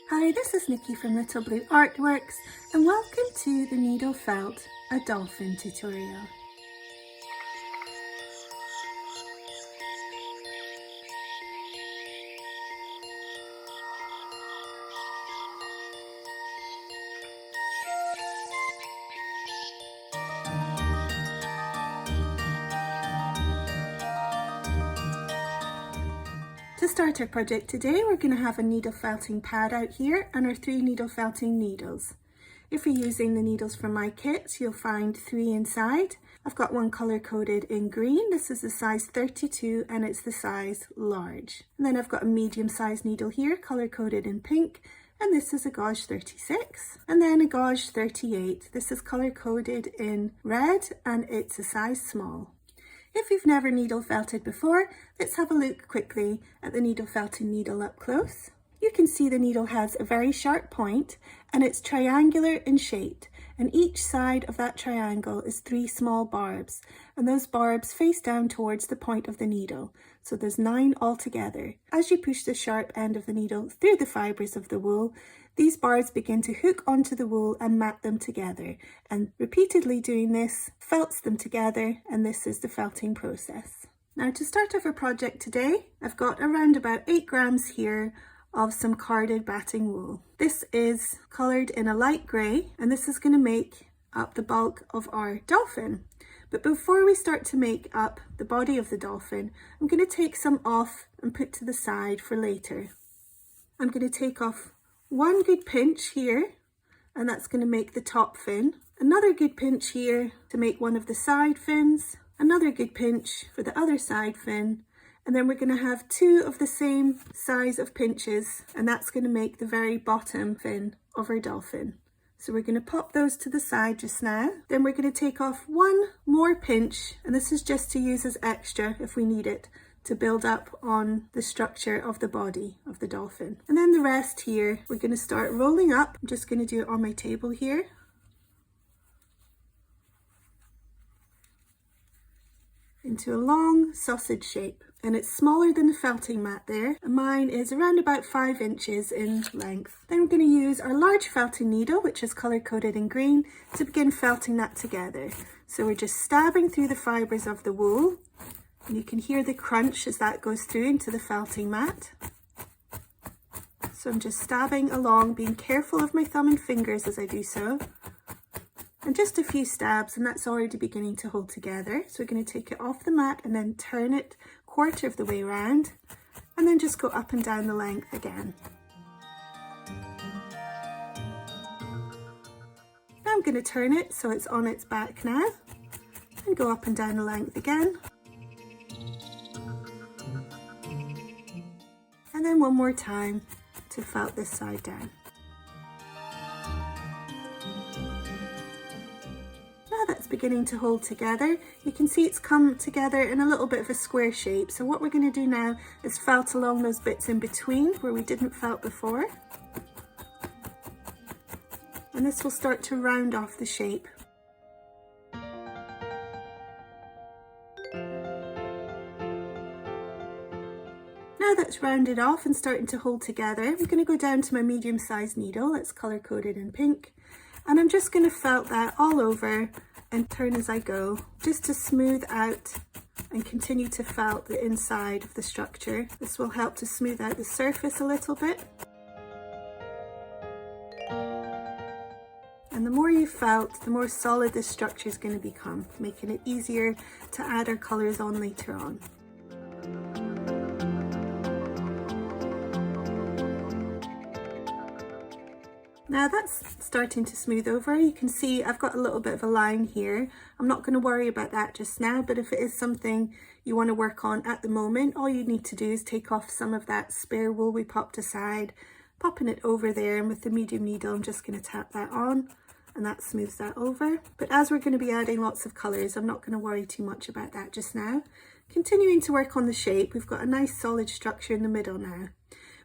Hi, this is Nikki from Little Blue Artworks and welcome to the Needle Felt a Dolphin tutorial. To start our project today, we're going to have a needle felting pad out here and our 3 needle felting needles. If you're using the needles from my kits, you'll find 3 inside. I've got one color coded in green. This is the size 32 and it's the size large. And then I've got a medium size needle here, color coded in pink. And this is a gauge 36. And then a gauge 38. This is color coded in red and it's a size small. If you've never needle felted before, let's have a look quickly at the needle felting needle up close. You can see the needle has a very sharp point and it's triangular in shape, and each side of that triangle is 3 small barbs, and those barbs face down towards the point of the needle, so there's 9 altogether. As you push the sharp end of the needle through the fibres of the wool, these barbs begin to hook onto the wool and mat them together, and repeatedly doing this felts them together, and this is the felting process. Now to start off our project today, I've got around about 8 grams here of some carded batting wool. This is coloured in a light grey and this is going to make up the bulk of our dolphin. But before we start to make up the body of the dolphin, I'm going to take some off and put to the side for later. I'm going to take off one good pinch here, and that's going to make the top fin. Another good pinch here to make one of the side fins. Another good pinch for the other side fin. And then we're going to have 2 of the same size of pinches, and that's going to make the very bottom fin of our dolphin. So we're going to pop those to the side just now. Then we're going to take off 1 more pinch, and this is just to use as extra if we need it, to build up on the structure of the body of the dolphin. And then the rest here, we're going to start rolling up. I'm just going to do it on my table here. Into a long sausage shape, and it's smaller than the felting mat there, and mine is around about 5 inches in length. Then we're going to use our large felting needle, which is color coded in green, to begin felting that together. So we're just stabbing through the fibres of the wool, and you can hear the crunch as that goes through into the felting mat. So I'm just stabbing along, being careful of my thumb and fingers as I do so. And just a few stabs and that's already beginning to hold together. So we're going to take it off the mat and then turn it 1/4 of the way around, and then just go up and down the length again. Now I'm going to turn it so it's on its back now, and go up and down the length again. And then one more time to felt this side down. That's beginning to hold together. You can see it's come together in a little bit of a square shape. So what we're going to do now is felt along those bits in between where we didn't felt before. And this will start to round off the shape. Now that's rounded off and starting to hold together, I'm going to go down to my medium sized needle that's color coded in pink. And I'm just going to felt that all over and turn as I go, just to smooth out and continue to felt the inside of the structure. This will help to smooth out the surface a little bit. And the more you felt, the more solid this structure is going to become, making it easier to add our colours on later on. Now that's starting to smooth over. You can see I've got a little bit of a line here. I'm not going to worry about that just now, but if it is something you want to work on at the moment, all you need to do is take off some of that spare wool we popped aside, popping it over there, and with the medium needle I'm just going to tap that on, and that smooths that over. But as we're going to be adding lots of colours, I'm not going to worry too much about that just now. Continuing to work on the shape, we've got a nice solid structure in the middle now.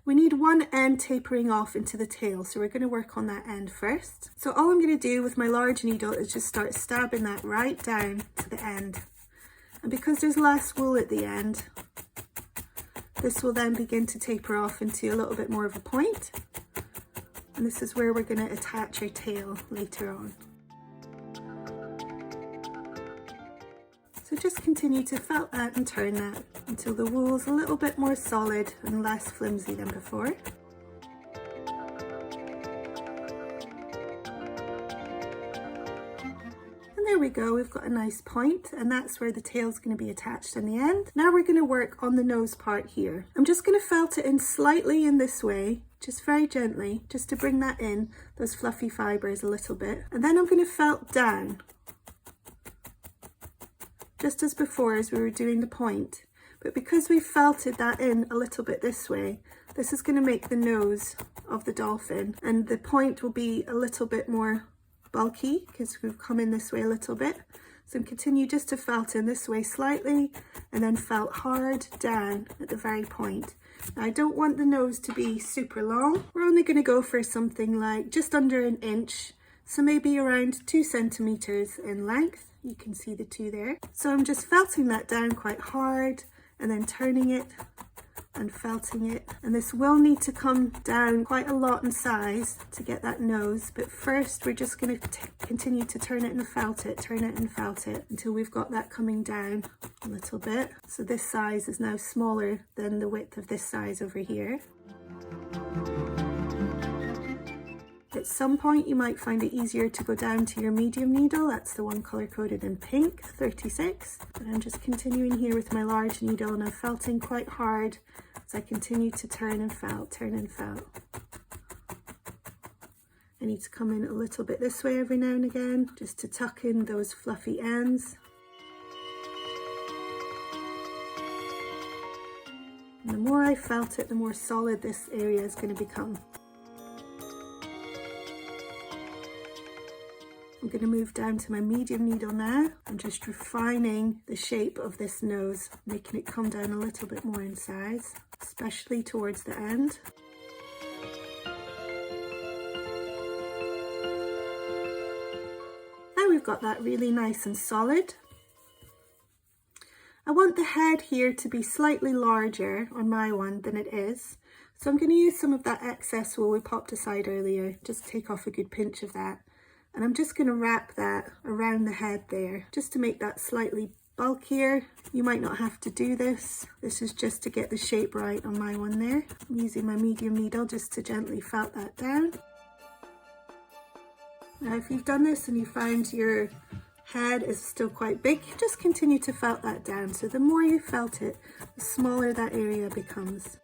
We need one end tapering off into the tail, so we're going to work on that end first. So all I'm going to do with my large needle is just start stabbing that right down to the end. And because there's less wool at the end, this will then begin to taper off into a little bit more of a point. And this is where we're going to attach our tail later on. So just continue to felt that and turn that until the wool's a little bit more solid and less flimsy than before. And there we go, we've got a nice point, and that's where the tail's going to be attached in the end. Now we're going to work on the nose part here. I'm just going to felt it in slightly in this way, just very gently, just to bring that in, those fluffy fibres a little bit. And then I'm going to felt down, just as before as we were doing the point. But because we felted that in a little bit this way, this is going to make the nose of the dolphin, and the point will be a little bit more bulky because we've come in this way a little bit. So continue just to felt in this way slightly, and then felt hard down at the very point. Now I don't want the nose to be super long. We're only going to go for something like just under an inch, so maybe around 2 centimeters in length. You can see the 2 there. So I'm just felting that down quite hard and then turning it and felting it. And this will need to come down quite a lot in size to get that nose. But first we're just going to continue to turn it and felt it, turn it and felt it until we've got that coming down a little bit. So this size is now smaller than the width of this size over here. At some point you might find it easier to go down to your medium needle. That's the one color coded in pink, 36. But I'm just continuing here with my large needle, and I'm felting quite hard as I continue to turn and felt, turn and felt. I need to come in a little bit this way every now and again, just to tuck in those fluffy ends. And the more I felt it, the more solid this area is going to become. I'm going to move down to my medium needle now. I'm just refining the shape of this nose, making it come down a little bit more in size, especially towards the end. Now we've got that really nice and solid. I want the head here to be slightly larger on my one than it is. So I'm going to use some of that excess wool we popped aside earlier, just take off a good pinch of that. And I'm just going to wrap that around the head there, just to make that slightly bulkier. You might not have to do this. This is just to get the shape right on my one there. I'm using my medium needle just to gently felt that down. Now if you've done this and you find your head is still quite big, just continue to felt that down. So the more you felt it, the smaller that area becomes.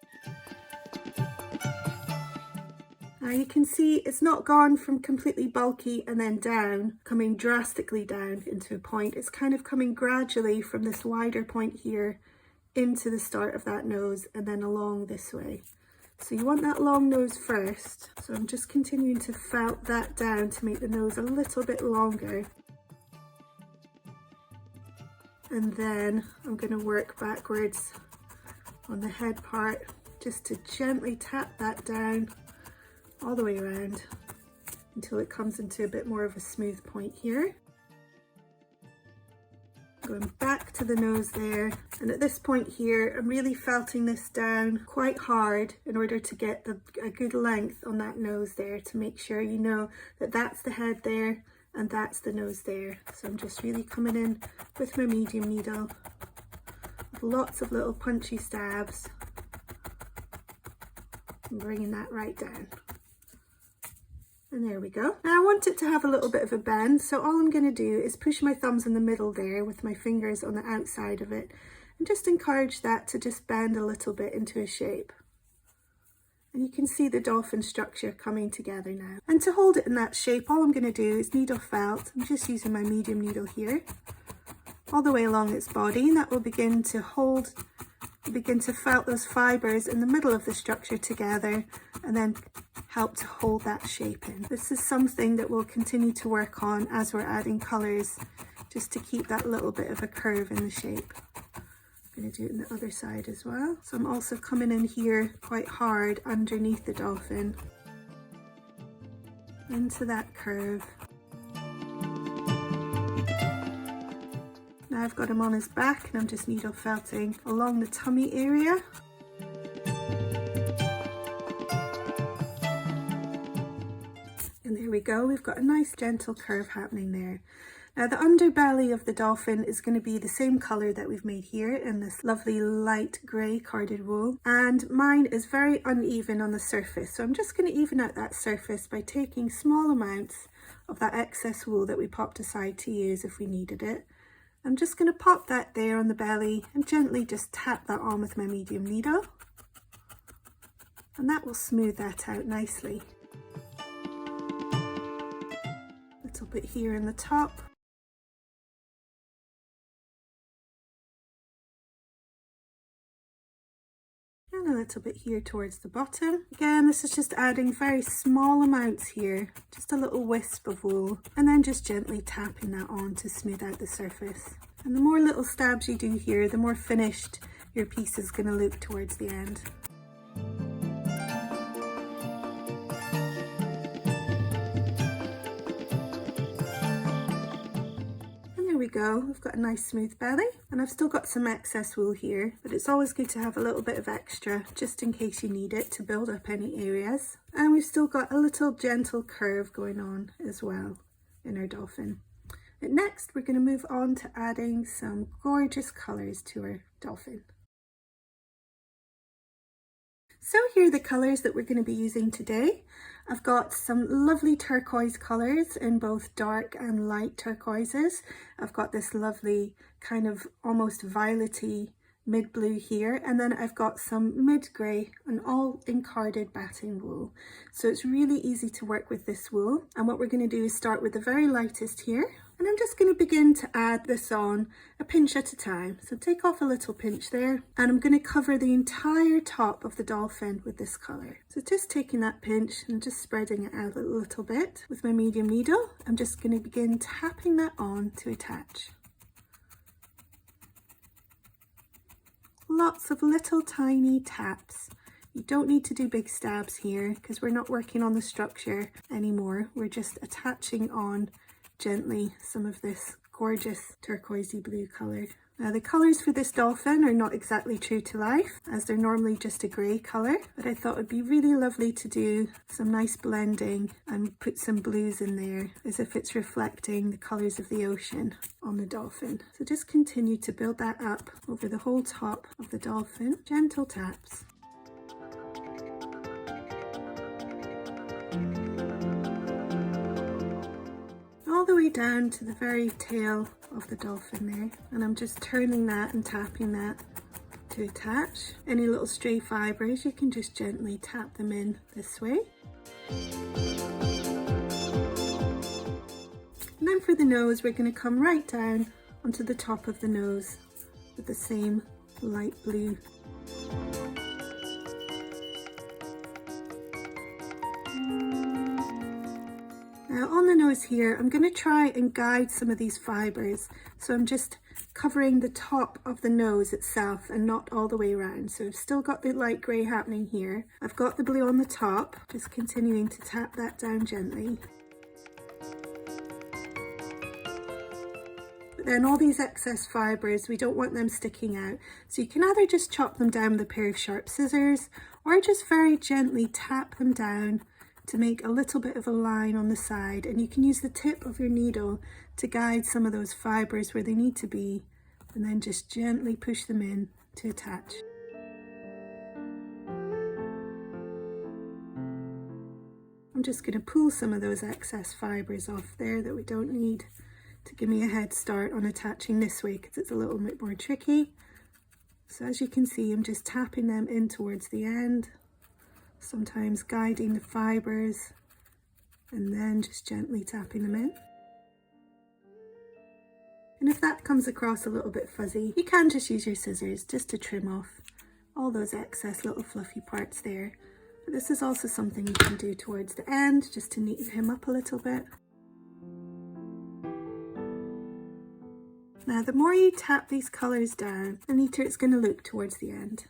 Now you can see it's not gone from completely bulky and then down, coming drastically down into a point. It's kind of coming gradually from this wider point here into the start of that nose and then along this way. So you want that long nose first. So I'm just continuing to felt that down to make the nose a little bit longer. And then I'm going to work backwards on the head part just to gently tap that down all the way around until it comes into a bit more of a smooth point here. Going back to the nose there, and at this point here I'm really felting this down quite hard in order to get a good length on that nose there, to make sure you know that that's the head there and that's the nose there. So I'm just really coming in with my medium needle with lots of little punchy stabs and bringing that right down. And there we go. Now I want it to have a little bit of a bend, so all I'm going to do is push my thumbs in the middle there with my fingers on the outside of it and just encourage that to just bend a little bit into a shape. And you can see the dolphin structure coming together now. And to hold it in that shape, all I'm going to do is needle felt. I'm just using my medium needle here all the way along its body, and that will begin to felt those fibres in the middle of the structure together and then help to hold that shape in. This is something that we'll continue to work on as we're adding colours, just to keep that little bit of a curve in the shape. I'm going to do it on the other side as well. So I'm also coming in here quite hard underneath the dolphin into that curve. Now I've got him on his back and I'm just needle felting along the tummy area. we go, we've got a nice gentle curve happening there. Now the underbelly of the dolphin is going to be the same colour that we've made here in this lovely light grey carded wool, and mine is very uneven on the surface, so I'm just going to even out that surface by taking small amounts of that excess wool that we popped aside to use if we needed it. I'm just going to pop that there on the belly and gently just tap that on with my medium needle, and that will smooth that out nicely. A little bit here in the top. And a little bit here towards the bottom. Again, this is just adding very small amounts here, just a little wisp of wool, and then just gently tapping that on to smooth out the surface. And the more little stabs you do here, the more finished your piece is going to look towards the end. We go, we've got a nice smooth belly, and I've still got some excess wool here, but it's always good to have a little bit of extra just in case you need it to build up any areas. And we've still got a little gentle curve going on as well in our dolphin. But next we're going to move on to adding some gorgeous colours to our dolphin. So here are the colours that we're going to be using today. I've got some lovely turquoise colours in both dark and light turquoises. I've got this lovely kind of almost violety mid blue here, and then I've got some mid grey and all in carded batting wool. So it's really easy to work with this wool, and what we're going to do is start with the very lightest here, and I'm just going to begin to add this on a pinch at a time. So take off a little pinch there, and I'm going to cover the entire top of the dolphin with this colour. So just taking that pinch and just spreading it out a little bit with my medium needle, I'm just going to begin tapping that on to attach. Lots of little tiny taps. You don't need to do big stabs here because we're not working on the structure anymore. We're just attaching on gently some of this gorgeous turquoisey blue colour. Now the colours for this dolphin are not exactly true to life, as they're normally just a grey colour, but I thought it'd be really lovely to do some nice blending and put some blues in there as if it's reflecting the colours of the ocean on the dolphin. So just continue to build that up over the whole top of the dolphin, gentle taps. All the way down to the very tail of the dolphin there, and I'm just turning that and tapping that to attach. Any little stray fibres, you can just gently tap them in this way. And then for the nose, we're going to come right down onto the top of the nose with the same light blue. Now on the nose here, I'm going to try and guide some of these fibres. So I'm just covering the top of the nose itself and not all the way around. So I've still got the light grey happening here. I've got the blue on the top, just continuing to tap that down gently. But then all these excess fibres, we don't want them sticking out. So you can either just chop them down with a pair of sharp scissors, or just very gently tap them down to make a little bit of a line on the side, and you can use the tip of your needle to guide some of those fibres where they need to be, and then just gently push them in to attach. I'm just going to pull some of those excess fibres off there that we don't need, to give me a head start on attaching this way because it's a little bit more tricky. So as you can see, I'm just tapping them in towards the end, sometimes guiding the fibres and then just gently tapping them in. And if that comes across a little bit fuzzy, you can just use your scissors just to trim off all those excess little fluffy parts there. But this is also something you can do towards the end just to neaten him up a little bit. Now the more you tap these colours down, the neater it's going to look towards the end.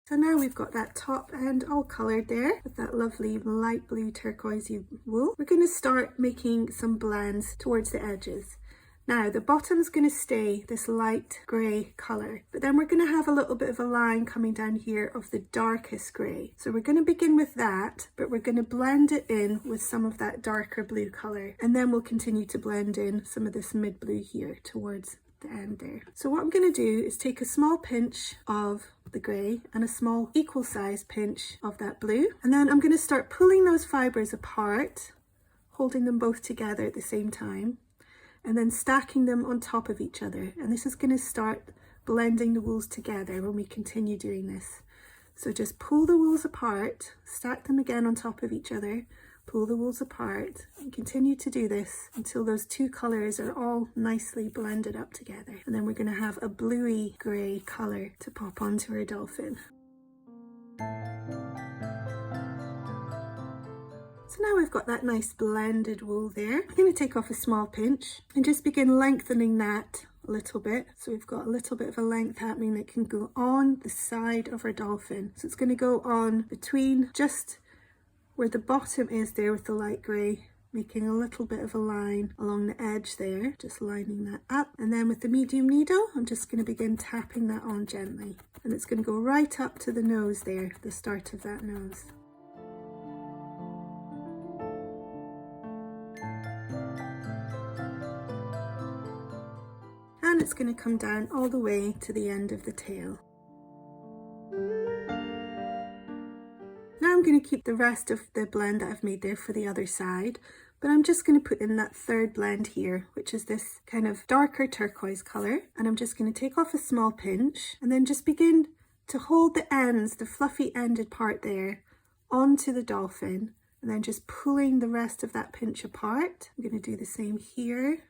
So now we've got that top end all coloured there with that lovely light blue turquoisey wool. We're going to start making some blends towards the edges. Now the bottom's going to stay this light grey colour, but then we're going to have a little bit of a line coming down here of the darkest grey. So we're going to begin with that, but we're going to blend it in with some of that darker blue colour, and then we'll continue to blend in some of this mid blue here towards the end there. So what I'm going to do is take a small pinch of the grey and a small equal size pinch of that blue, and then I'm going to start pulling those fibres apart, holding them both together at the same time, and then stacking them on top of each other. And this is going to start blending the wools together when we continue doing this. So just pull the wools apart, stack them again on top of each other, pull the wools apart, and continue to do this until those two colours are all nicely blended up together. And then we're going to have a bluey grey colour to pop onto our dolphin. So now we've got that nice blended wool there. I'm going to take off a small pinch and just begin lengthening that a little bit. So we've got a little bit of a length happening that can go on the side of our dolphin. So it's going to go on between just where the bottom is there with the light grey, making a little bit of a line along the edge there, just lining that up. And then with the medium needle, I'm just going to begin tapping that on gently. And it's going to go right up to the nose there, the start of that nose. And it's going to come down all the way to the end of the tail. Now I'm going to keep the rest of the blend that I've made there for the other side, but I'm just going to put in that third blend here, which is this kind of darker turquoise colour. And I'm just going to take off a small pinch and then just begin to hold the ends, the fluffy ended part there, onto the dolphin, and then just pulling the rest of that pinch apart. I'm going to do the same here.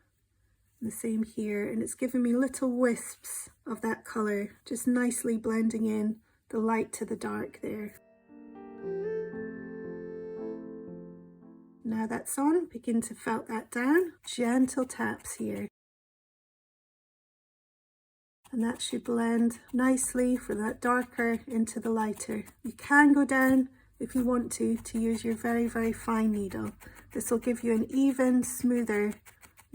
The same here, and it's giving me little wisps of that colour, just nicely blending in the light to the dark there. Now that's on, begin to felt that down, gentle taps here. And that should blend nicely from that darker into the lighter. You can go down if you want to use your very, very fine needle. This will give you an even, smoother,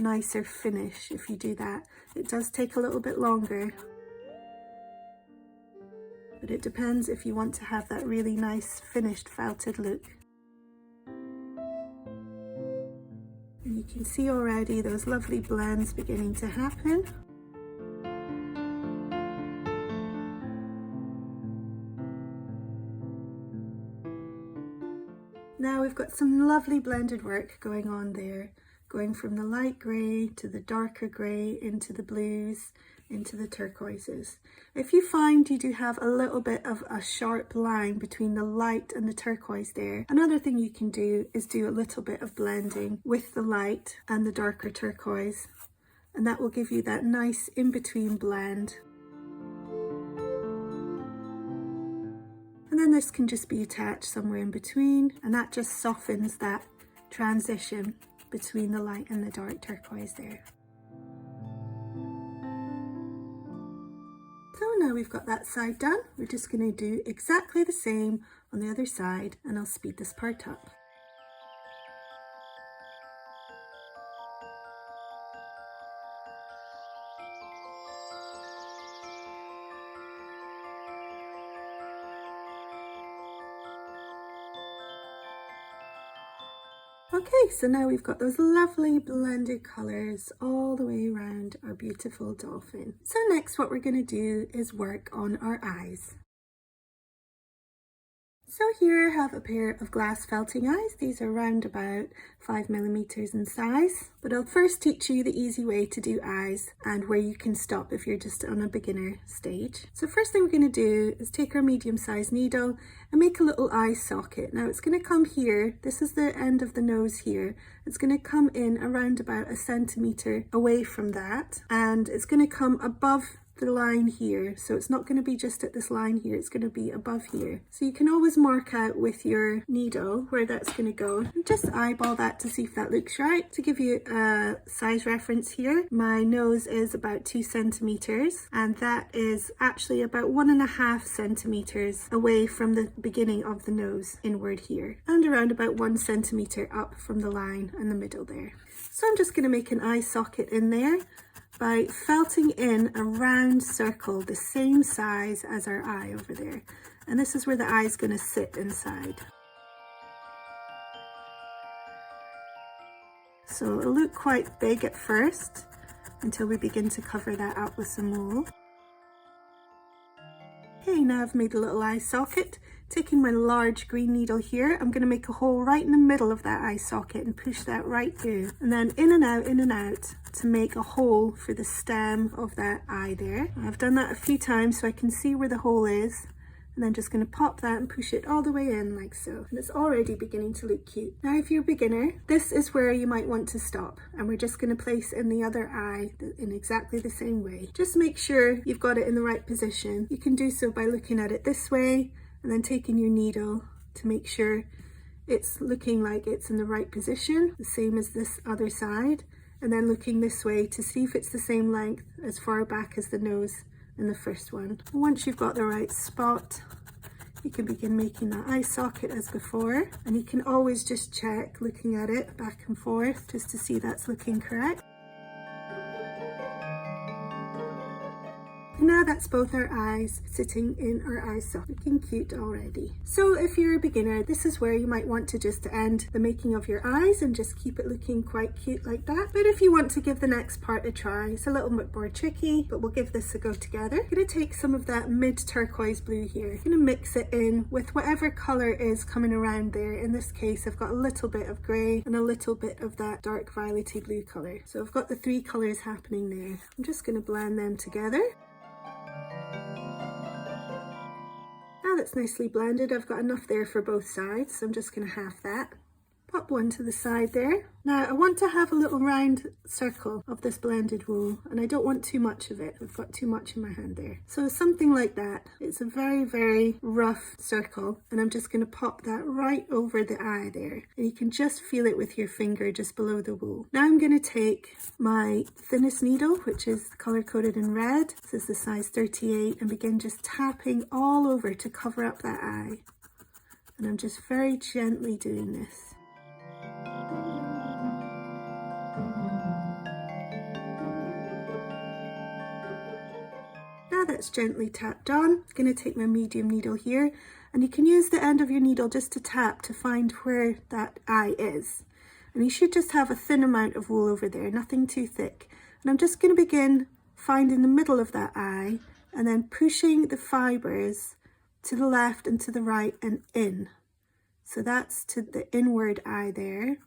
nicer finish if you do that. It does take a little bit longer, but it depends if you want to have that really nice finished felted look. And you can see already those lovely blends beginning to happen. Now we've got some lovely blended work going on there, going from the light grey to the darker grey into the blues, into the turquoises. If you find you do have a little bit of a sharp line between the light and the turquoise there, another thing you can do is do a little bit of blending with the light and the darker turquoise, and that will give you that nice in-between blend. And then this can just be attached somewhere in between, and that just softens that transition between the light and the dark turquoise there. So now we've got that side done, we're just going to do exactly the same on the other side, and I'll speed this part up. Okay, so now we've got those lovely blended colours all the way around our beautiful dolphin. So next what we're going to do is work on our eyes. So here I have a pair of glass felting eyes. These are around about 5mm in size, but I'll first teach you the easy way to do eyes and where you can stop if you're just on a beginner stage. So first thing we're going to do is take our medium-sized needle and make a little eye socket. Now it's going to come here, this is the end of the nose here, it's going to come in around about 1 centimetre away from that, and it's going to come above the line here. So it's not going to be just at this line here, it's going to be above here. So you can always mark out with your needle where that's going to go. And just eyeball that to see if that looks right. To give you a size reference here, my nose is about 2 centimeters, and that is actually about 1.5 centimeters away from the beginning of the nose inward here, and around about 1 centimeter up from the line in the middle there. So I'm just going to make an eye socket in there by felting in a round circle the same size as our eye over there. And this is where the eye is going to sit inside. So it'll look quite big at first until we begin to cover that up with some wool. Okay, now I've made a little eye socket. Taking my large green needle here, I'm going to make a hole right in the middle of that eye socket and push that right through. And then in and out to make a hole for the stem of that eye there. I've done that a few times so I can see where the hole is. And then just going to pop that and push it all the way in like so. And it's already beginning to look cute. Now if you're a beginner, this is where you might want to stop. And we're just going to place in the other eye in exactly the same way. Just make sure you've got it in the right position. You can do so by looking at it this way and then taking your needle to make sure it's looking like it's in the right position, the same as this other side. And then looking this way to see if it's the same length as far back as the nose in the first one. Once you've got the right spot, you can begin making that eye socket as before, and you can always just check looking at it back and forth just to see that's looking correct. Now that's both our eyes sitting in our eye socket, looking cute already. So if you're a beginner, this is where you might want to just end the making of your eyes and just keep it looking quite cute like that. But if you want to give the next part a try, it's a little bit more tricky, but we'll give this a go together. I'm going to take some of that mid turquoise blue here. I'm going to mix it in with whatever colour is coming around there. In this case, I've got a little bit of grey and a little bit of that dark violety blue colour. So I've got the 3 colours happening there. I'm just going to blend them together. Now that's nicely blended, I've got enough there for both sides, so I'm just going to half that. Pop one to the side there. Now I want to have a little round circle of this blended wool, and I don't want too much of it. I've got too much in my hand there. So something like that. It's a very, very rough circle, and I'm just going to pop that right over the eye there. And you can just feel it with your finger just below the wool. Now I'm going to take my thinnest needle, which is color coded in red. This is the size 38, and begin just tapping all over to cover up that eye. And I'm just very gently doing this. Now that's gently tapped on, I'm going to take my medium needle here, and you can use the end of your needle just to tap to find where that eye is. And you should just have a thin amount of wool over there, nothing too thick. And I'm just going to begin finding the middle of that eye and then pushing the fibres to the left and to the right and in. So that's to the inward eye there.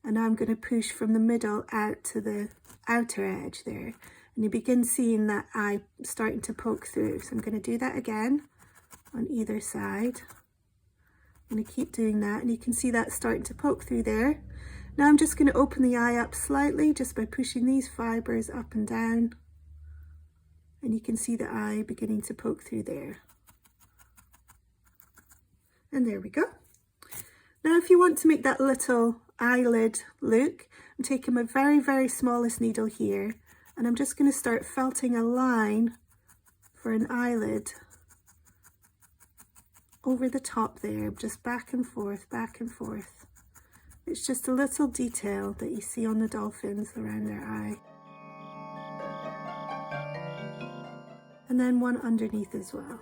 And now I'm going to push from the middle out to the outer edge there. And you begin seeing that eye starting to poke through. So I'm going to do that again on either side. I'm going to keep doing that, and you can see that starting to poke through there. Now I'm just going to open the eye up slightly just by pushing these fibres up and down. And you can see the eye beginning to poke through there. And there we go. Now if you want to make that little eyelid look, I'm taking my very, very smallest needle here, and I'm just going to start felting a line for an eyelid over the top there, just back and forth, back and forth. It's just a little detail that you see on the dolphins around their eye. And then one underneath as well.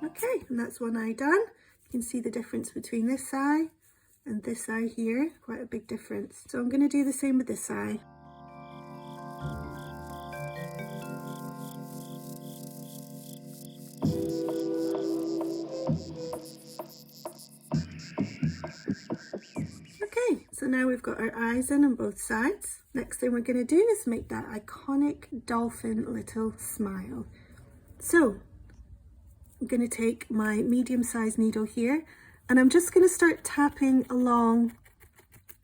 Okay, and that's one eye done. You can see the difference between this eye and this eye here, quite a big difference. So I'm going to do the same with this eye. Okay, so now we've got our eyes in on both sides. Next thing we're going to do is make that iconic dolphin little smile. So I'm going to take my medium-sized needle here, and I'm just going to start tapping along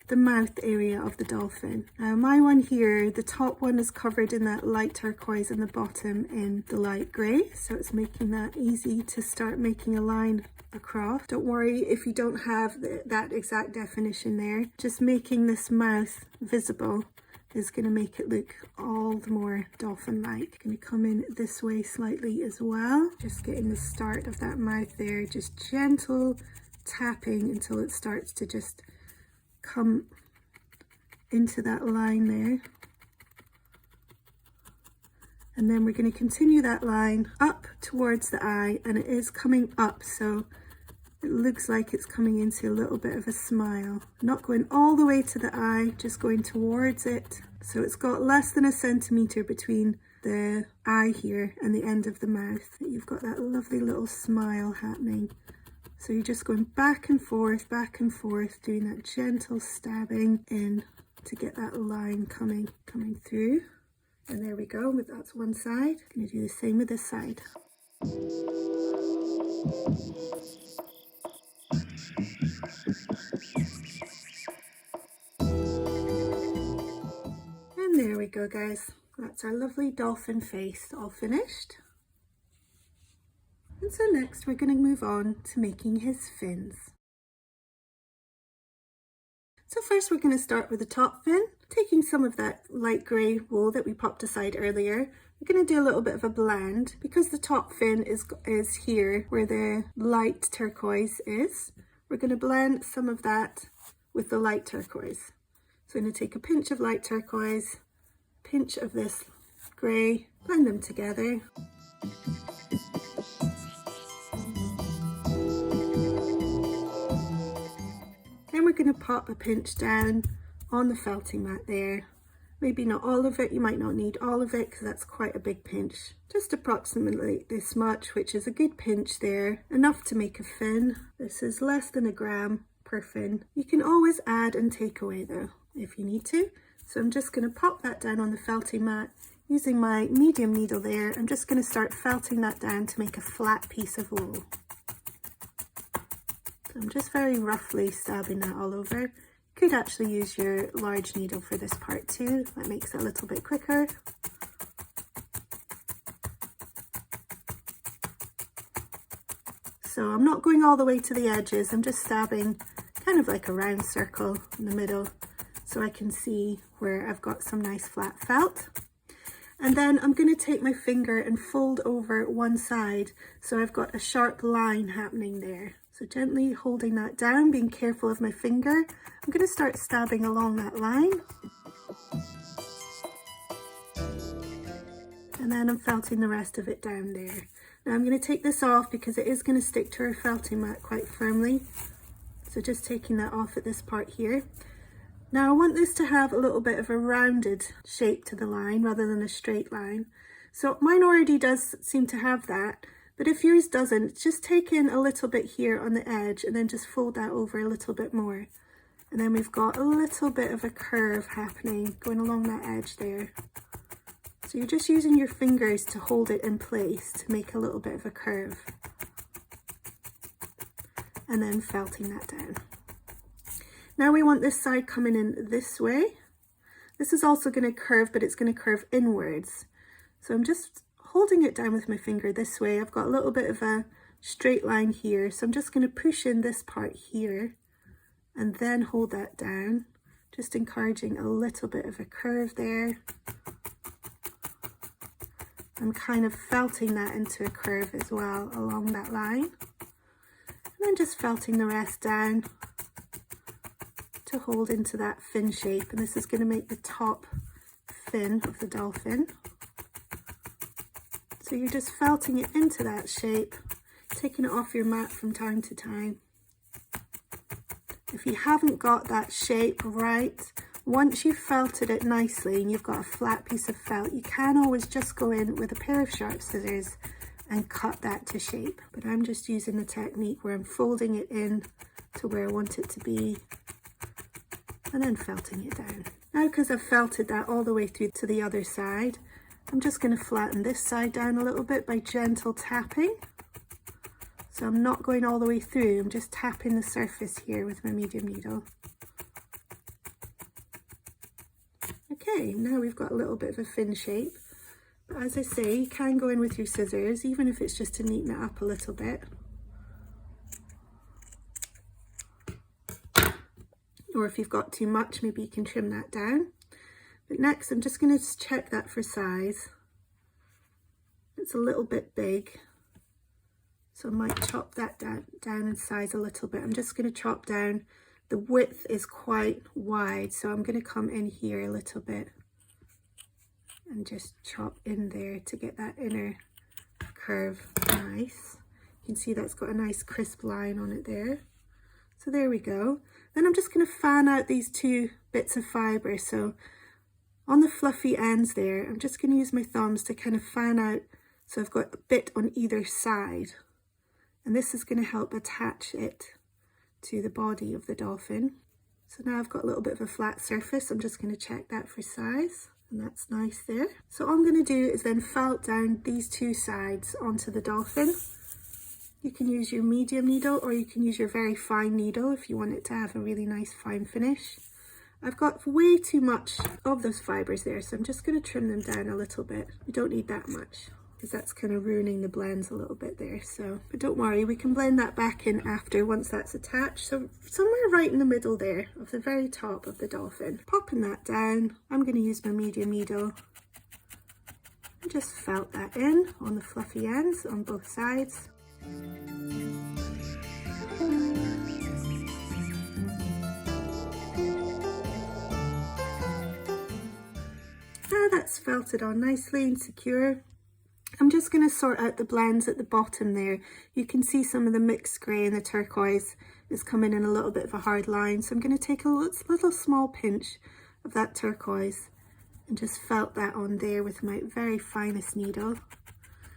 the mouth area of the dolphin. Now my one here, the top one is covered in that light turquoise and the bottom in the light grey, so it's making that easy to start making a line across. Don't worry if you don't have that exact definition there. Just making this mouth visible is going to make it look all the more dolphin-like. Going to come in this way slightly as well. Just getting the start of that mouth there, just gentle tapping until it starts to just come into that line there. And then we're going to continue that line up towards the eye, and it is coming up, so it looks like it's coming into a little bit of a smile. Not going all the way to the eye, just going towards it. So it's got less than 1 centimetre between the eye here and the end of the mouth. You've got that lovely little smile happening. So you're just going back and forth, doing that gentle stabbing in to get that line coming through. And there we go, that's one side. Going to do the same with this side. And there we go, guys. That's our lovely dolphin face all finished. And so next we're going to move on to making his fins. So first we're going to start with the top fin, taking some of that light grey wool that we popped aside earlier. We're going to do a little bit of a blend because the top fin is here where the light turquoise is. We're going to blend some of that with the light turquoise. So I'm going to take a pinch of light turquoise, pinch of this grey, blend them together. Then we're going to pop a pinch down on the felting mat there. Maybe not all of it, you might not need all of it because that's quite a big pinch. Just approximately this much, which is a good pinch there, enough to make a fin. This is less than 1 gram per fin. You can always add and take away though, if you need to. So I'm just going to pop that down on the felting mat. Using my medium needle there, I'm just going to start felting that down to make a flat piece of wool. So I'm just very roughly stabbing that all over. You could actually use your large needle for this part too. That makes it a little bit quicker. So I'm not going all the way to the edges. I'm just stabbing kind of like a round circle in the middle so I can see where I've got some nice flat felt. And then I'm going to take my finger and fold over one side so I've got a sharp line happening there. So gently holding that down, being careful of my finger, I'm going to start stabbing along that line. And then I'm felting the rest of it down there. Now I'm going to take this off because it is going to stick to our felting mat quite firmly. So just taking that off at this part here. Now I want this to have a little bit of a rounded shape to the line rather than a straight line. So mine already does seem to have that. But if yours doesn't, just take in a little bit here on the edge and then just fold that over a little bit more. And then we've got a little bit of a curve happening going along that edge there. So you're just using your fingers to hold it in place to make a little bit of a curve. And then felting that down. Now we want this side coming in this way. This is also going to curve, but it's going to curve inwards. So I'm just holding it down with my finger this way. I've got a little bit of a straight line here, so I'm just going to push in this part here and then hold that down, just encouraging a little bit of a curve there. I'm kind of felting that into a curve as well along that line, and then just felting the rest down to hold into that fin shape. And this is going to make the top fin of the dolphin. So you're just felting it into that shape, taking it off your mat from time to time. If you haven't got that shape right, once you've felted it nicely and you've got a flat piece of felt, you can always just go in with a pair of sharp scissors and cut that to shape. But I'm just using the technique where I'm folding it in to where I want it to be and then felting it down. Now, because I've felted that all the way through to the other side, I'm just going to flatten this side down a little bit by gentle tapping. So I'm not going all the way through, I'm just tapping the surface here with my medium needle. Okay, now we've got a little bit of a fin shape. But as I say, you can go in with your scissors, even if it's just to neaten it up a little bit. Or if you've got too much, maybe you can trim that down. But next, I'm just going to check that for size. It's a little bit big, so I might chop that down in size a little bit. I'm just going to chop down. The width is quite wide, so I'm going to come in here a little bit and just chop in there to get that inner curve nice. You can see that's got a nice crisp line on it there. So there we go. Then I'm just going to fan out these two bits of fibre. So on the fluffy ends there, I'm just going to use my thumbs to kind of fan out. So I've got a bit on either side. And this is going to help attach it to the body of the dolphin. So now I've got a little bit of a flat surface. I'm just going to check that for size. And that's nice there. So all I'm going to do is then felt down these two sides onto the dolphin. You can use your medium needle or you can use your very fine needle if you want it to have a really nice fine finish. I've got way too much of those fibres there, so I'm just going to trim them down a little bit. We don't need that much because that's kind of ruining the blends a little bit there. But don't worry, we can blend that back in after once that's attached. So somewhere right in the middle there of the very top of the dolphin. Popping that down, I'm going to use my medium needle and just felt that in on the fluffy ends on both sides. Now that's felted on nicely and secure. I'm just going to sort out the blends at the bottom there. You can see some of the mixed grey and the turquoise is coming in a little bit of a hard line. So I'm going to take a little small pinch of that turquoise and just felt that on there with my very finest needle.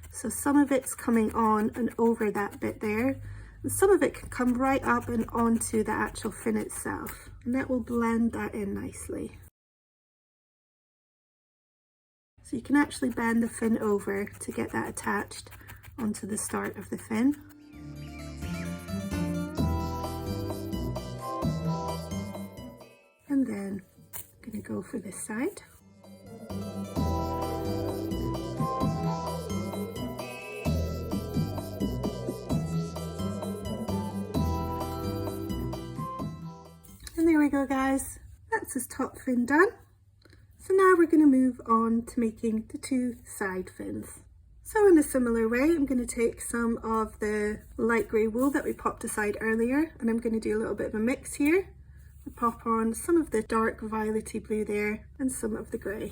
So some of it's coming on and over that bit there, and some of it can come right up and onto the actual fin itself, and that will blend that in nicely. So you can actually bend the fin over to get that attached onto the start of the fin. And then I'm going to go for this side. And there we go, guys, that's his top fin done. So now we're going to move on to making the two side fins. So in a similar way, I'm going to take some of the light grey wool that we popped aside earlier, and I'm going to do a little bit of a mix here. I'll pop on some of the dark violety blue there and some of the grey.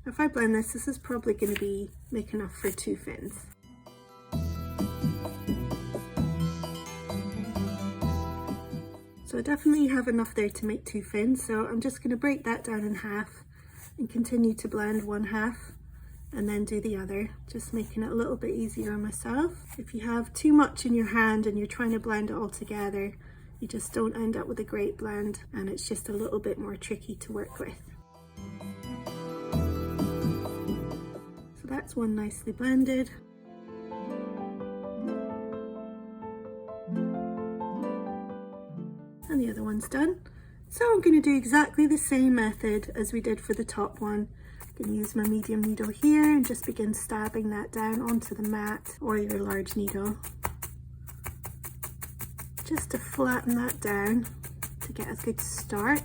Now if I blend this, this is probably going to make enough for two fins. So I definitely have enough there to make two fins, so I'm just going to break that down in half and continue to blend one half and then do the other, just making it a little bit easier on myself. If you have too much in your hand and you're trying to blend it all together, you just don't end up with a great blend, and it's just a little bit more tricky to work with. So that's one nicely blended. And the other one's done. So I'm going to do exactly the same method as we did for the top one. I'm going to use my medium needle here and just begin stabbing that down onto the mat or your large needle, just to flatten that down to get a good start.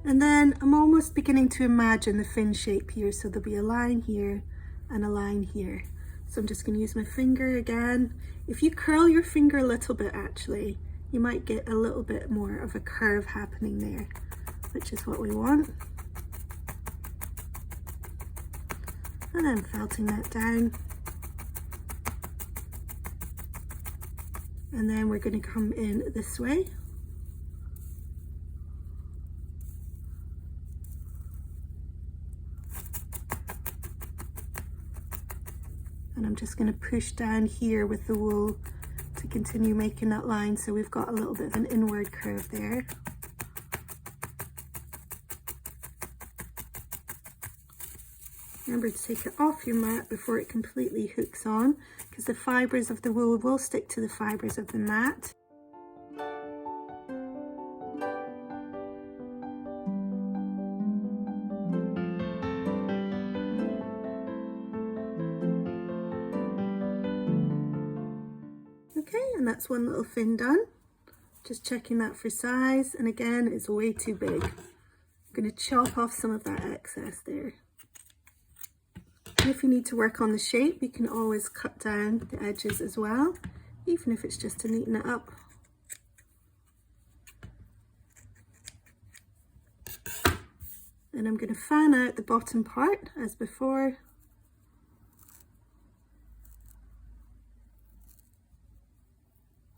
And then I'm almost beginning to imagine the fin shape here, so there'll be a line here and a line here. So I'm just going to use my finger again. If you curl your finger a little bit, actually, you might get a little bit more of a curve happening there, which is what we want. And then felting that down. And then we're going to come in this way. And I'm just going to push down here with the wool to continue making that line, so we've got a little bit of an inward curve there. Remember to take it off your mat before it completely hooks on, because the fibres of the wool will stick to the fibres of the mat. Okay, and that's one little fin done. Just checking that for size, and again, it's way too big. I'm going to chop off some of that excess there. And if you need to work on the shape, you can always cut down the edges as well, even if it's just to neaten it up. And I'm going to fan out the bottom part as before.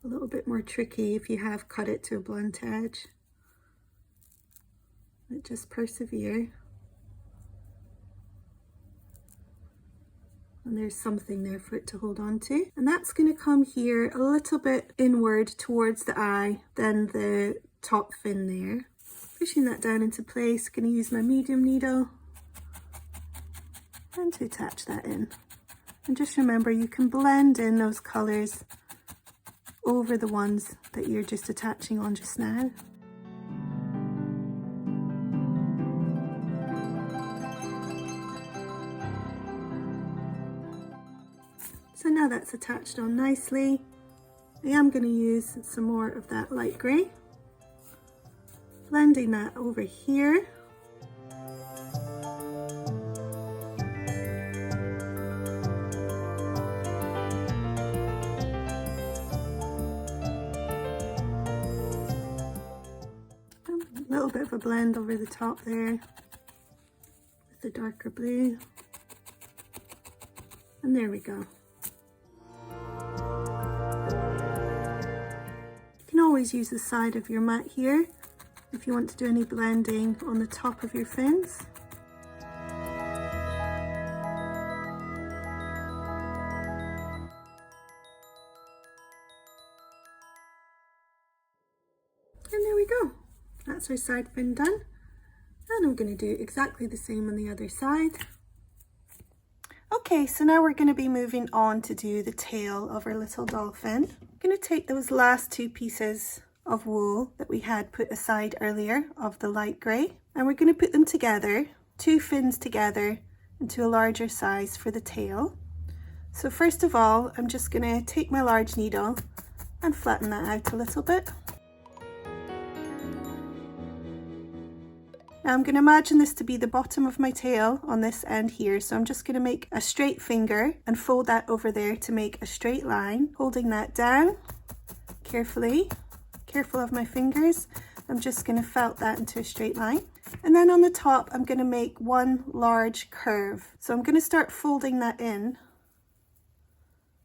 A little bit more tricky if you have cut it to a blunt edge, but just persevere. And there's something there for it to hold on to. And that's going to come here a little bit inward towards the eye than the top fin there. Pushing that down into place, going to use my medium needle and to attach that in. And just remember, you can blend in those colours over the ones that you're just attaching on just now. So now that's attached on nicely. I am going to use some more of that light grey, blending that over here. A little bit of a blend over the top there with the darker blue. And there we go. You can always use the side of your mat here if you want to do any blending on the top of your fins. And there we go. That's our side fin done. And I'm going to do exactly the same on the other side. Okay, so now we're going to be moving on to do the tail of our little dolphin. I'm going to take those last two pieces of wool that we had put aside earlier of the light grey, and we're going to put them together, two fins together, into a larger size for the tail. So first of all, I'm just going to take my large needle and flatten that out a little bit. Now I'm going to imagine this to be the bottom of my tail on this end here, so I'm just going to make a straight finger and fold that over there to make a straight line, holding that down carefully, careful of my fingers. I'm just going to felt that into a straight line. And then on the top, I'm going to make one large curve. So I'm going to start folding that in.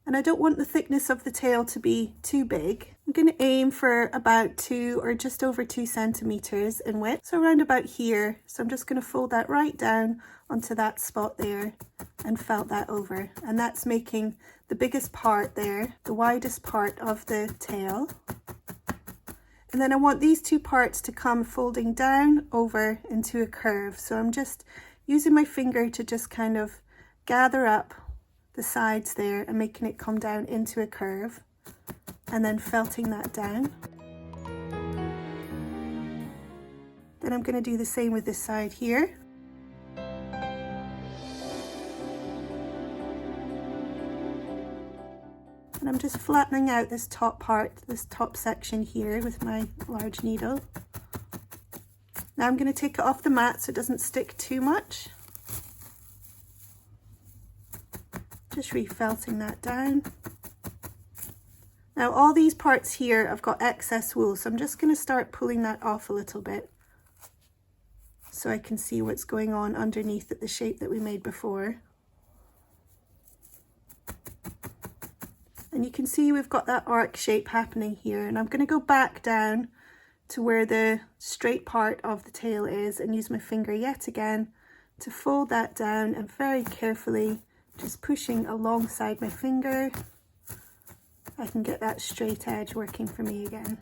And I don't want the thickness of the tail to be too big. I'm going to aim for about 2 or just over 2 centimeters in width, so around about here. So I'm just going to fold that right down onto that spot there and felt that over. And that's making the biggest part there, the widest part of the tail. And then I want these two parts to come folding down over into a curve. So I'm just using my finger to just kind of gather up the sides there and making it come down into a curve, and then felting that down. Then I'm going to do the same with this side here. And I'm just flattening out this top part, this top section here with my large needle. Now I'm going to take it off the mat so it doesn't stick too much. Just refelting that down. Now all these parts here, I've got excess wool, so I'm just going to start pulling that off a little bit so I can see what's going on underneath at the shape that we made before. And you can see we've got that arc shape happening here, and I'm going to go back down to where the straight part of the tail is and use my finger yet again to fold that down, and very carefully just pushing alongside my finger, I can get that straight edge working for me again.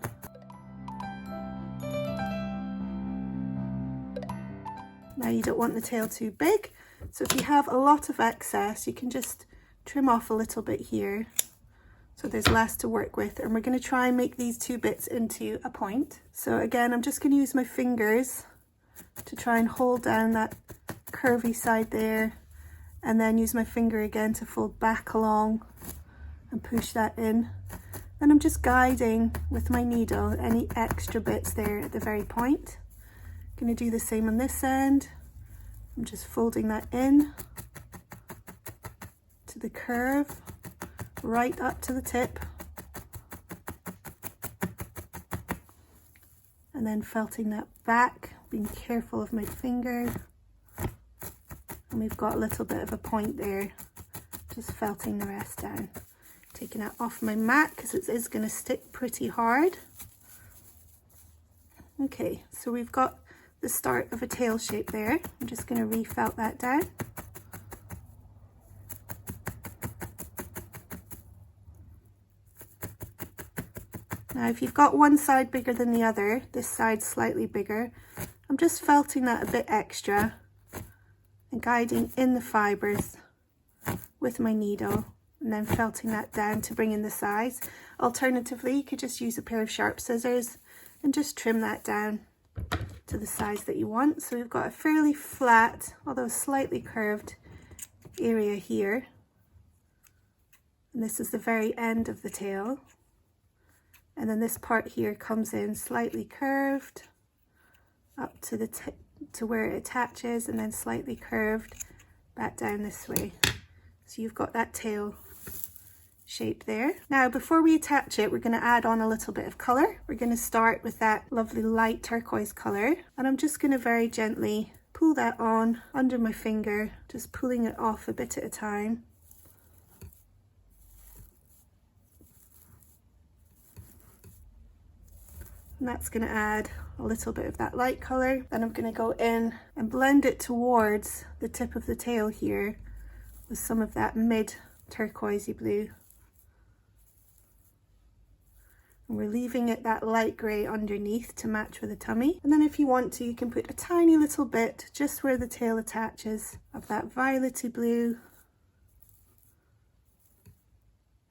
Now you don't want the tail too big, so if you have a lot of excess, you can just trim off a little bit here so there's less to work with. And we're going to try and make these two bits into a point. So again, I'm just going to use my fingers to try and hold down that curvy side there, and then use my finger again to fold back along and push that in. And I'm just guiding with my needle any extra bits there at the very point. I'm going to do the same on this end. I'm just folding that in to the curve, right up to the tip, and then felting that back, being careful of my finger. And we've got a little bit of a point there, just felting the rest down. Taking that off my mat because it is going to stick pretty hard. Okay, so we've got the start of a tail shape there. I'm just going to re-felt that down. Now if you've got one side bigger than the other, this side's slightly bigger, I'm just felting that a bit extra and guiding in the fibres with my needle, and then felting that down to bring in the size. Alternatively, you could just use a pair of sharp scissors and just trim that down to the size that you want. So we've got a fairly flat, although slightly curved area here. And this is the very end of the tail. And then this part here comes in slightly curved up to the tip, to where it attaches, and then slightly curved back down this way. So you've got that tail shape there. Now before we attach it, we're going to add on a little bit of colour. We're going to start with that lovely light turquoise colour, and I'm just going to very gently pull that on under my finger, just pulling it off a bit at a time. And that's going to add a little bit of that light colour. Then I'm going to go in and blend it towards the tip of the tail here with some of that mid turquoisey blue. And we're leaving it that light grey underneath to match with the tummy. And then if you want to, you can put a tiny little bit just where the tail attaches of that violety blue,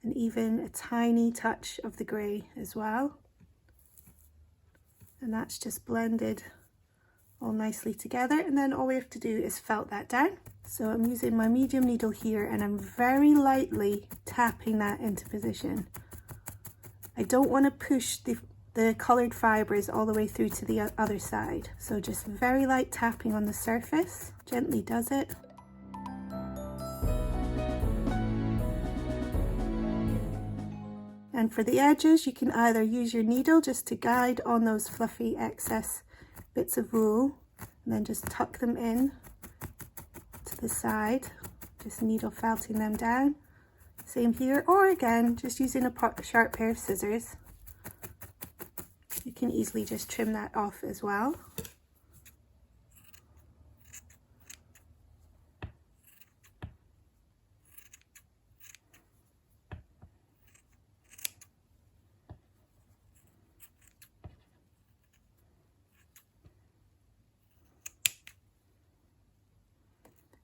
and even a tiny touch of the grey as well. And that's just blended all nicely together, and then all we have to do is felt that down. So I'm using my medium needle here, and I'm very lightly tapping that into position. I don't want to push the coloured fibres all the way through to the other side, so just very light tapping on the surface gently does it. And for the edges, you can either use your needle just to guide on those fluffy excess bits of wool, and then just tuck them in to the side, just needle felting them down. Same here, or again, just using a sharp pair of scissors. You can easily just trim that off as well.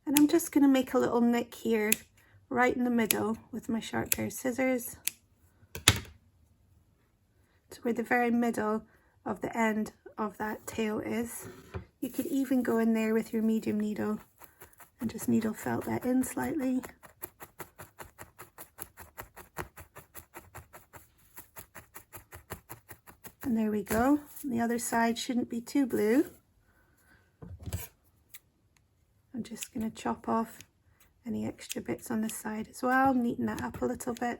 And I'm just going to make a little nick here right in the middle with my sharp pair of scissors to where the very middle of the end of that tail is. You could even go in there with your medium needle and just needle felt that in slightly. And there we go. And the other side shouldn't be too blue. I'm just going to chop off any extra bits on this side as well, neaten that up a little bit.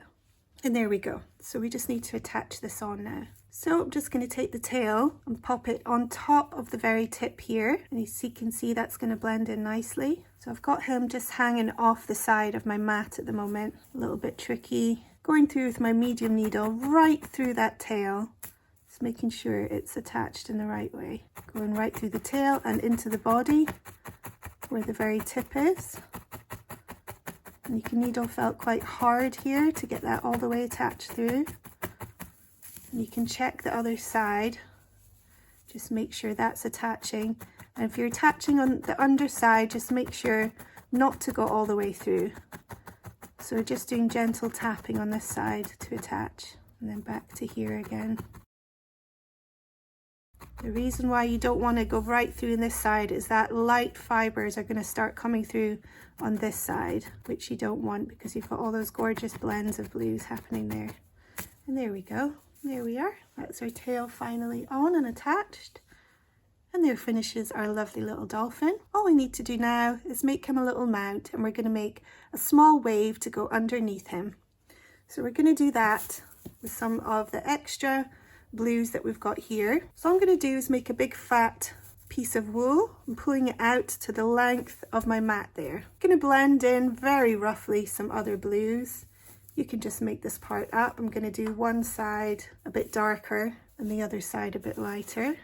And there we go. So we just need to attach this on now. So I'm just going to take the tail and pop it on top of the very tip here. And you can see that's going to blend in nicely. So I've got him just hanging off the side of my mat at the moment. A little bit tricky. Going through with my medium needle right through that tail. Just making sure it's attached in the right way. Going right through the tail and into the body where the very tip is. And you can needle felt quite hard here to get that all the way attached through. And you can check the other side, just make sure that's attaching And if you're attaching on the underside, just make sure not to go all the way through. So we're just doing gentle tapping on this side to attach, and then back to here again. The reason why you don't want to go right through in this side is that light fibers are going to start coming through on this side, which you don't want because you've got all those gorgeous blends of blues happening there. And there we go. There we are. That's our tail finally on and attached. And there finishes our lovely little dolphin. All we need to do now is make him a little mount, and we're going to make a small wave to go underneath him. So we're going to do that with some of the extra blues that we've got here. So all I'm going to do is make a big fat piece of wool. I'm pulling it out to the length of my mat there. I'm going to blend in very roughly some other blues. You can just make this part up. I'm going to do one side a bit darker and the other side a bit lighter.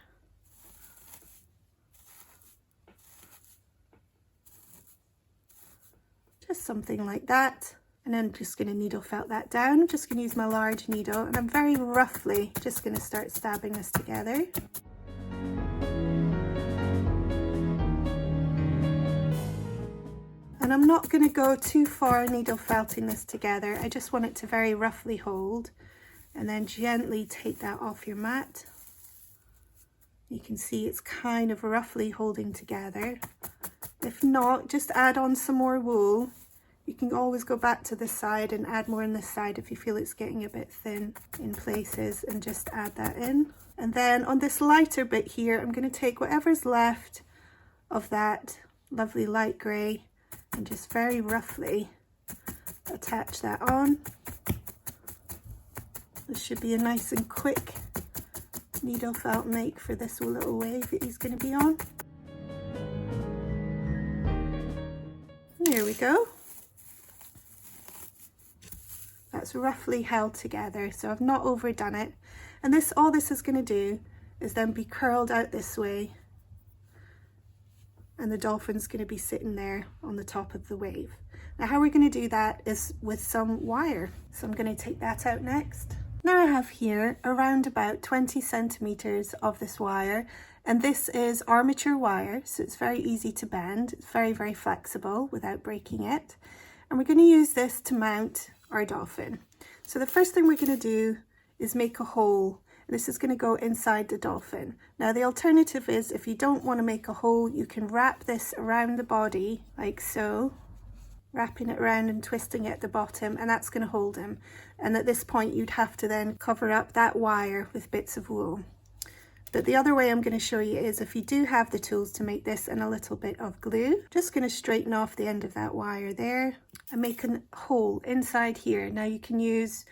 Just something like that. And I'm just going to needle felt that down. I'm just going to use my large needle, and I'm very roughly just going to start stabbing this together. And I'm not going to go too far needle felting this together. I just want it to very roughly hold, and then gently take that off your mat. You can see it's kind of roughly holding together. If not, just add on some more wool. You can always go back to this side and add more on this side if you feel it's getting a bit thin in places, and just add that in. And then on this lighter bit here, I'm going to take whatever's left of that lovely light grey and just very roughly attach that on. This should be a nice and quick needle felt make for this little wave that he's going to be on. There we go. That's roughly held together, so I've not overdone it. And this, all this is going to do is then be curled out this way, and the dolphin's going to be sitting there on the top of the wave. Now how we're going to do that is with some wire. So I'm going to take that out next. Now I have here around about 20 centimeters of this wire, and this is armature wire, so it's very easy to bend. It's very, very flexible without breaking it. And we're going to use this to mount our dolphin. So the first thing we're going to do is make a hole. This is going to go inside the dolphin. Now the alternative is, if you don't want to make a hole, you can wrap this around the body like so, wrapping it around and twisting it at the bottom, and that's going to hold him. And at this point you'd have to then cover up that wire with bits of wool. But the other way I'm going to show you is, if you do have the tools to make this and a little bit of glue, just going to straighten off the end of that wire there and make a hole inside here. Now you can use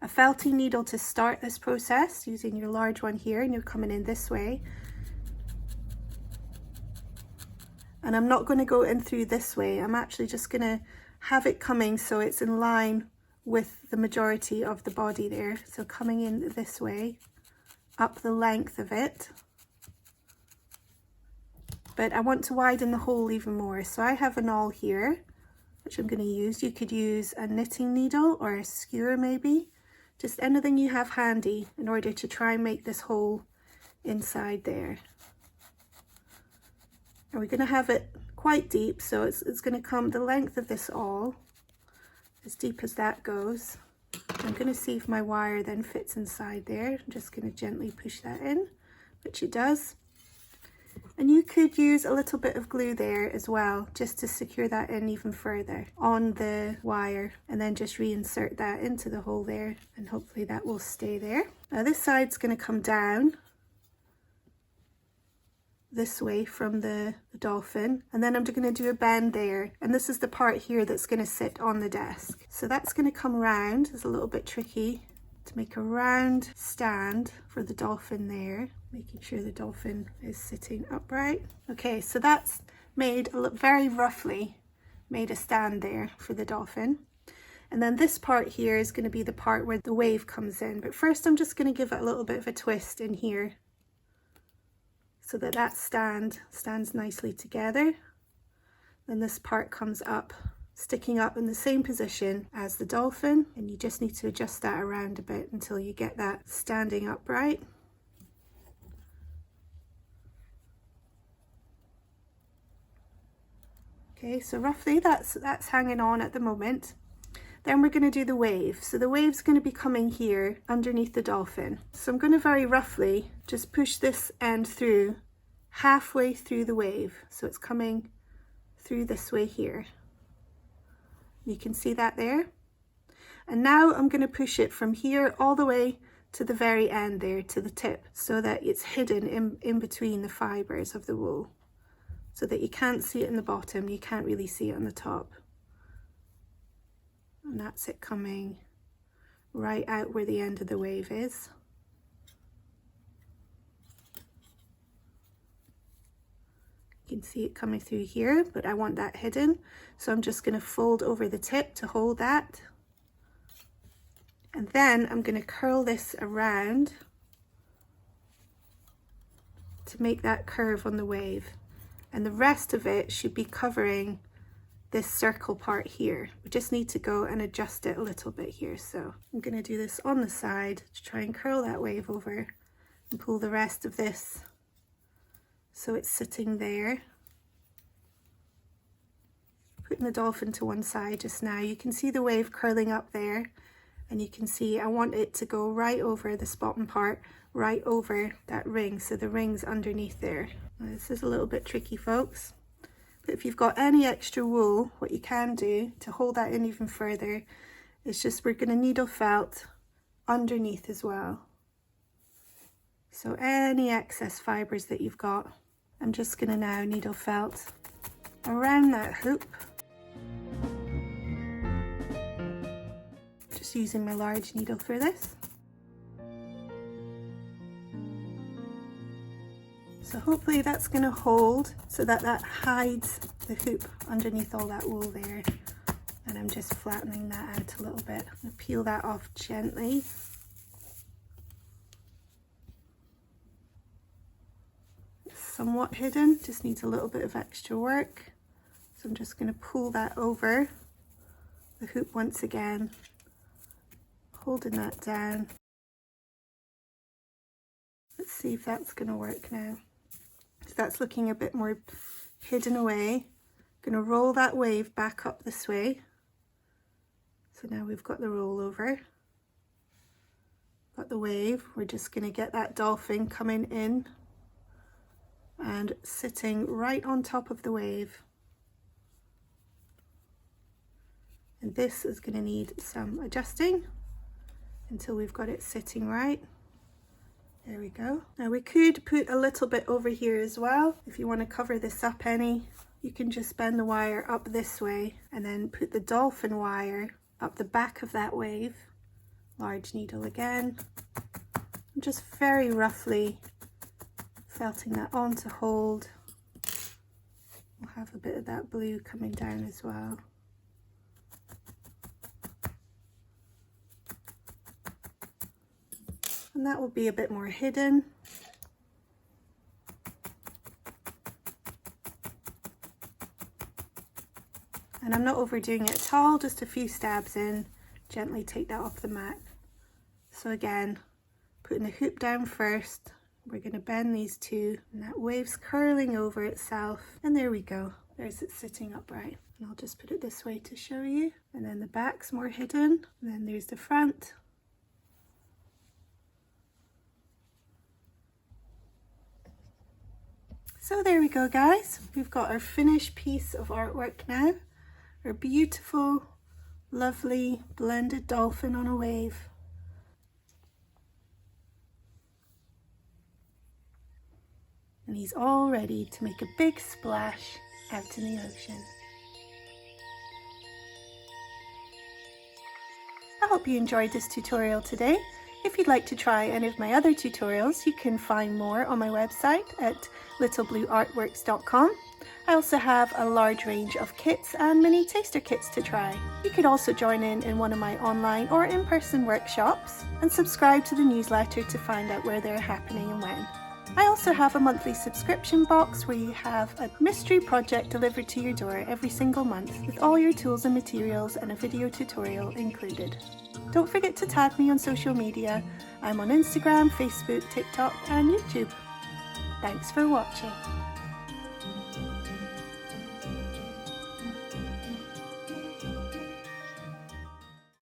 a felting needle to start this process using your large one here, and you're coming in this way. And I'm not going to go in through this way. I'm actually just going to have it coming so it's in line with the majority of the body there. So coming in this way, up the length of it. But I want to widen the hole even more. So I have an awl here, which I'm going to use. You could use a knitting needle or a skewer maybe. Just anything you have handy in order to try and make this hole inside there. And we're going to have it quite deep, so it's going to come the length of this awl, as deep as that goes. I'm going to see if my wire then fits inside there. I'm just going to gently push that in, which it does. And you could use a little bit of glue there as well, just to secure that in even further on the wire, and then just reinsert that into the hole there, and hopefully that will stay there. Now this side's going to come down this way from the dolphin, and then I'm going to do a bend there, and this is the part here that's going to sit on the desk. So that's going to come round. It's a little bit tricky to make a round stand for the dolphin there, making sure the dolphin is sitting upright. Okay, so that's made very roughly made a stand there for the dolphin. And then this part here is going to be the part where the wave comes in. But first I'm just going to give it a little bit of a twist in here so that that stand stands nicely together. Then this part comes up, sticking up in the same position as the dolphin, and you just need to adjust that around a bit until you get that standing upright. Okay, so roughly that's hanging on at the moment. Then we're going to do the wave. So the wave's going to be coming here underneath the dolphin. So I'm going to very roughly just push this end through halfway through the wave. So it's coming through this way here. You can see that there. And now I'm going to push it from here all the way to the very end there, to the tip, so that it's hidden in between the fibers of the wool, so that you can't see it in the bottom, you can't really see it on the top. And that's it coming right out where the end of the wave is. You can see it coming through here, but I want that hidden. So I'm just going to fold over the tip to hold that. And then I'm going to curl this around to make that curve on the wave. And the rest of it should be covering this circle part here. We just need to go and adjust it a little bit here. So I'm going to do this on the side to try and curl that wave over and pull the rest of this so it's sitting there. Putting the dolphin to one side just now. You can see the wave curling up there, and you can see I want it to go right over this bottom part, right over that ring, so the ring's underneath there. Now, this is a little bit tricky, folks, but if you've got any extra wool, what you can do to hold that in even further is just, we're going to needle felt underneath as well. So any excess fibers that you've got, I'm just going to now needle felt around that hoop. Just using my large needle for this. So hopefully that's going to hold so that that hides the hoop underneath all that wool there. And I'm just flattening that out a little bit. I'm going to peel that off gently. It's somewhat hidden, just needs a little bit of extra work. So I'm just going to pull that over the hoop once again, holding that down. Let's see if that's going to work now. So that's looking a bit more hidden away. I'm going to roll that wave back up this way. So now we've got the roll over. Got the wave. We're just going to get that dolphin coming in and sitting right on top of the wave. And this is going to need some adjusting until we've got it sitting right. There we go. Now we could put a little bit over here as well. If you want to cover this up any, you can just bend the wire up this way and then put the dolphin wire up the back of that wave. Large needle again. I'm just very roughly felting that on to hold. We'll have a bit of that blue coming down as well. And that will be a bit more hidden. And I'm not overdoing it at all, just a few stabs in, gently take that off the mat. So again, putting the hoop down first, we're going to bend these two, and that wave's curling over itself. And there we go, there's it sitting upright. And I'll just put it this way to show you. And then the back's more hidden, and then there's the front. So there we go, guys. We've got our finished piece of artwork now. Our beautiful, lovely, blended dolphin on a wave. And he's all ready to make a big splash out in the ocean. I hope you enjoyed this tutorial today. If you'd like to try any of my other tutorials, you can find more on my website at littleblueartworks.com. I also have a large range of kits and mini taster kits to try. You could also join in one of my online or in-person workshops and subscribe to the newsletter to find out where they're happening and when. I also have a monthly subscription box where you have a mystery project delivered to your door every single month with all your tools and materials and a video tutorial included. Don't forget to tag me on social media. I'm on Instagram, Facebook, TikTok and YouTube. Thanks for watching.